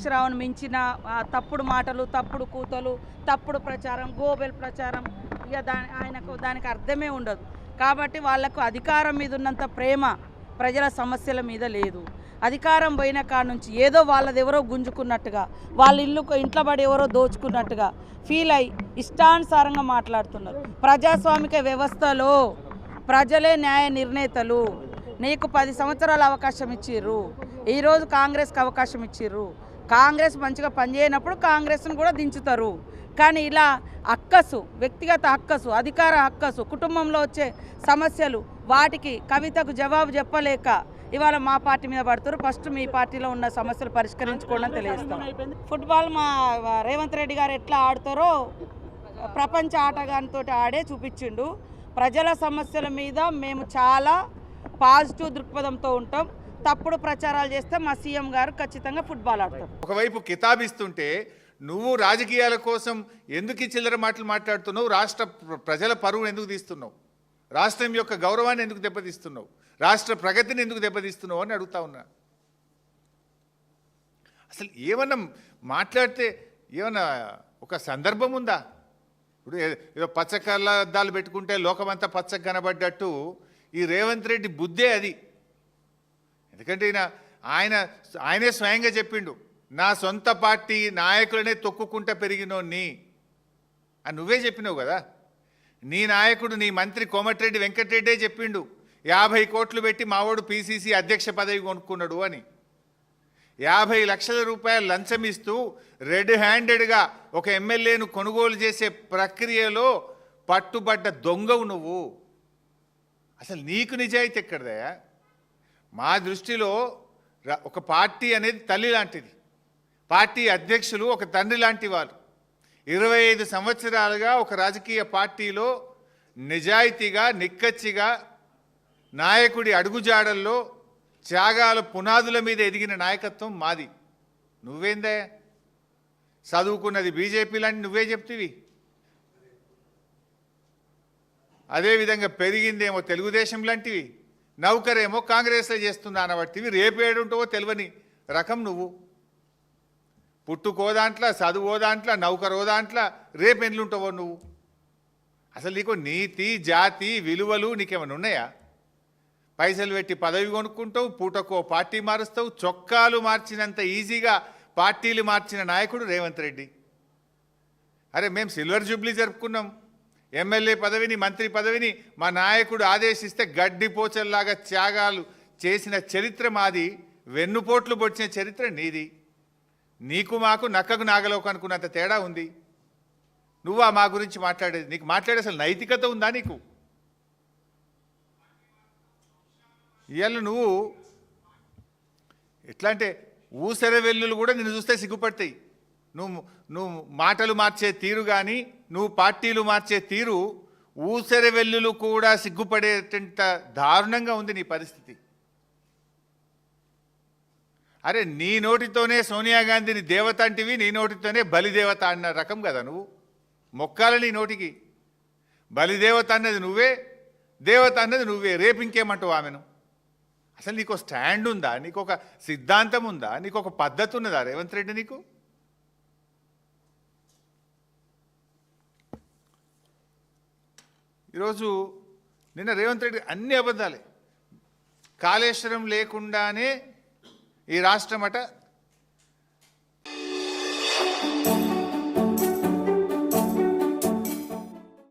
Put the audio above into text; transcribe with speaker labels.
Speaker 1: హరీష్ రావును మించిన తప్పుడు మాటలు, తప్పుడు కూతలు, తప్పుడు ప్రచారం, గోబెల్ ప్రచారం, ఇక దానికి అర్థమే ఉండదు. కాబట్టి వాళ్లకు అధికారం మీద ఉన్నంత ప్రేమ ప్రజల సమస్యల మీద లేదు. అధికారం పోయిన కాడ నుంచి ఏదో వాళ్ళదెవరో గుంజుకున్నట్టుగా, వాళ్ళ ఇంట్లో పడి ఎవరో దోచుకున్నట్టుగా ఫీల్ అయ్యి ఇష్టానుసారంగా మాట్లాడుతున్నారు. ప్రజాస్వామిక వ్యవస్థలో ప్రజలే న్యాయ నిర్ణేతలు. నీకు 10 సంవత్సరాల అవకాశం ఇచ్చిర్రు. ఈరోజు కాంగ్రెస్కి అవకాశం ఇచ్చిర్రు. కాంగ్రెస్ మంచిగా పనిచేయనప్పుడు కాంగ్రెస్ను కూడా దించుతారు. కానీ ఇలా అక్కసు, వ్యక్తిగత అక్కసు, అధికార అక్కసు, కుటుంబంలో వచ్చే సమస్యలు, వాటికి కవితకు జవాబు చెప్పలేక ఇవాళ మా పార్టీ మీద పడుతారు. ఫస్ట్ మీ పార్టీలో ఉన్న సమస్యలు పరిష్కరించుకోవడం తెలియజేస్తాం. ఫుట్బాల్ మా రేవంత్ రెడ్డి గారు ఎట్లా ఆడుతారో ప్రపంచ ఆటగానితో ఆడే చూపించిండు. ప్రజల సమస్యల మీద మేము చాలా పాజిటివ్ దృక్పథంతో ఉంటాం. తప్పుడు ప్రచారాలు చేస్తే మా సీఎం గారు ఖచ్చితంగా ఫుట్బాల్ ఆడతారు.
Speaker 2: ఒకవైపు కితాబిస్తుంటే నువ్వు రాజకీయాల కోసం ఎందుకు ఈ చిల్లర మాటలు మాట్లాడుతున్నావు? రాష్ట్ర ప్రజల పరువును ఎందుకు తీస్తున్నావు? రాష్ట్రం యొక్క గౌరవాన్ని ఎందుకు దెబ్బతీస్తున్నావు? రాష్ట్ర ప్రగతిని ఎందుకు దెబ్బతీస్తున్నావు అని అడుగుతా ఉన్నా. అసలు ఏమన్నా మాట్లాడితే ఏమన్నా ఒక సందర్భం ఉందా? ఇప్పుడు ఏదో పచ్చ కళ్ళద్దాలు పెట్టుకుంటే లోకమంతా పచ్చగా కనబడ్డట్టు ఈ రేవంత్ రెడ్డి బుద్ధే అది. ఎందుకంటే ఆయనే స్వయంగా చెప్పిండు, నా సొంత పార్టీ నాయకులనే తొక్కుకుంటా పెరిగినోన్ని అని నువ్వే చెప్పినావు కదా. నీ నాయకుడు, నీ మంత్రి కోమటిరెడ్డి వెంకటరెడ్డే చెప్పిండు, 50 కోట్లు పెట్టి మావాడు పిసిసి అధ్యక్ష పదవి కొనుక్కున్నాడు అని. 50 లక్షల రూపాయలు లంచం ఇస్తూ రెడ్ హ్యాండెడ్గా ఒక ఎమ్మెల్యేను కొనుగోలు చేసే ప్రక్రియలో పట్టుబడ్డ దొంగవు నువ్వు. అసలు నీకు నిజాయితీ ఎక్కడదయా? మా దృష్టిలో ఒక పార్టీ అనేది తల్లి లాంటిది. పార్టీ అధ్యక్షులు ఒక తండ్రి లాంటి వాళ్ళు. 25 సంవత్సరాలుగా ఒక రాజకీయ పార్టీలో నిజాయితీగా, నిక్కచ్చిగా, నాయకుడి అడుగుజాడల్లో త్యాగాల పునాదుల మీద ఎదిగిన నాయకత్వం మాది. నువ్వేందే చదువుకున్నది బీజేపీ లాంటి నువ్వే చెప్తివి. అదేవిధంగా పెరిగిందేమో తెలుగుదేశం లాంటివి, నౌకరేమో కాంగ్రెస్లో చేస్తున్నా అనబట్టివి. రేపు ఏడుంటావో తెలియని రకం నువ్వు. పుట్టుకో దాంట్లో, చదువో దాంట్లో, నౌకరో దాంట్లో, రేపు ఎన్నుంటావో నువ్వు. అసలు నీకు నీతి, జాతి, విలువలు నీకేమైనా ఉన్నాయా? పైసలు పెట్టి పదవి కొనుక్కుంటావు, పూటకో పార్టీ మారుస్తావు. చొక్కాలు మార్చినంత ఈజీగా పార్టీలు మార్చిన నాయకుడు రేవంత్ రెడ్డి. అరే మేము సిల్వర్ జూబ్లీ జరుపుకున్నాం. ఎమ్మెల్యే పదవిని, మంత్రి పదవిని మా నాయకుడు ఆదేశిస్తే గడ్డిపోచల్లాగా త్యాగాలు చేసిన చరిత్ర మాది. వెన్నుపోట్లు పొడిచిన చరిత్ర నీది. నీకు మాకు నక్కకు నాగలోకు అనుకున్నంత తేడా ఉంది. నువ్వా మా గురించి మాట్లాడేది? నీకు మాట్లాడే అసలు నైతికత ఉందా నీకు? ఇవాళ నువ్వు ఎట్లా అంటే ఊసెర వెల్లులు కూడా నిన్ను చూస్తే సిగ్గుపడతాయి. నువ్వు మాటలు మార్చే తీరు కానీ, నువ్వు పార్టీలు మార్చే తీరు ఊసెర వెల్లులు కూడా సిగ్గుపడేటంత దారుణంగా ఉంది నీ పరిస్థితి. అరే నీ నోటితోనే సోనియా గాంధీని దేవత అంటివి, నీ నోటితోనే బలిదేవత అన్న రకం కదా నువ్వు. మొక్కాల నీ నోటికి. బలిదేవత అన్నది నువ్వే, దేవత అన్నది నువ్వే. రేపు ఇంకేమంటావు ఆమెను? అసలు నీకు స్టాండ్ ఉందా? నీకు ఒక సిద్ధాంతం ఉందా? నీకు ఒక పద్ధతి ఉన్నదా రేవంత్ రెడ్డి? నీకు ఈరోజు నిన్న రేవంత్ రెడ్డి అన్ని అబద్ధాలే. కాళేశ్వరం లేకుండానే ఈ రాష్ట్రం అట